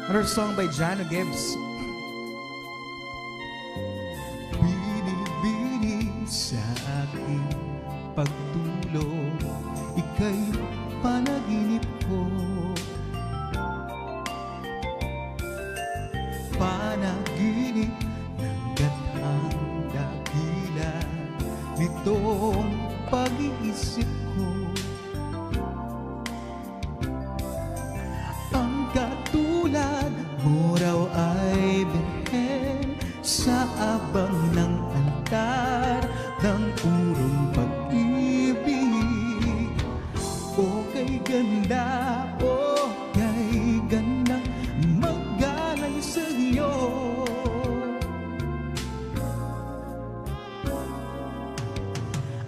Another song by Jano Gibbs. Bini-bini sa aking pagtulog, ika'y panaginip ko. Panaginip ng gathang dakila nitong pag-iisip ko. Ang katulad mo raw ay birhen sa abang ng altar ng purong pag-ibig. O kay ganda, o kay ganda, maggalay sa iyo.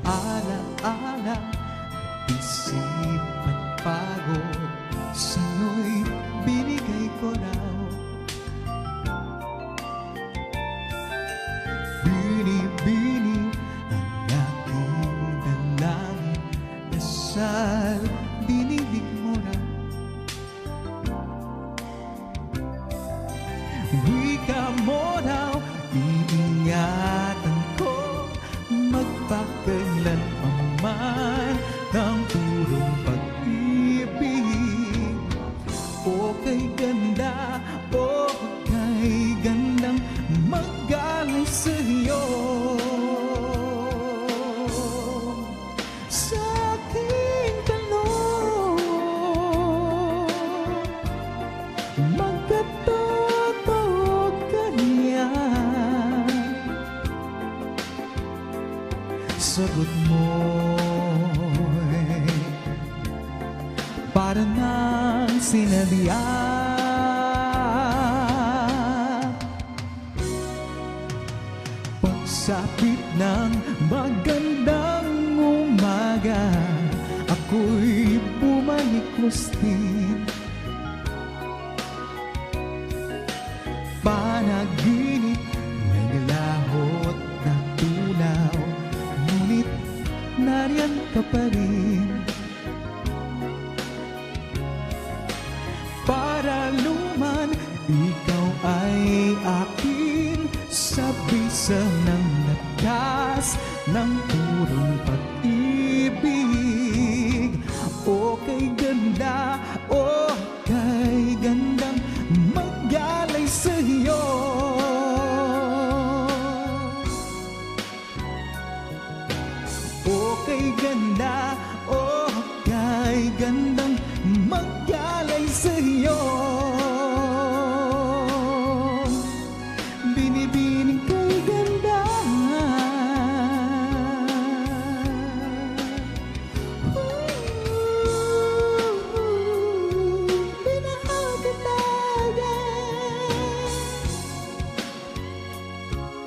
Ala-ala, isip at pagod, sa'yo'y binigay ko raw. Bini-bini ang aking dalangin, dasal, dinidig mo raw. Wika mo raw, iingatan ko, magpakailanman ng purong pag-ibig. O kay ganda, o kay gandang maggalay sa iyo. Sa aking tanong, magkatotoo ka niya. Sagot mo'y para nang sinadya. Pagsapit ng magandang umaga, ako'y bumalik mustin. Panaginip may nilahot na tunaw, ngunit nariyan ka pa rin. Para luman, ikaw ay akin sa bisa ng lakas ng purong pag-ibig. O kay ganda, o kay gandang maggalay sa iyo. O kay ganda, o kay gandang maggalay sa iyo. Binibini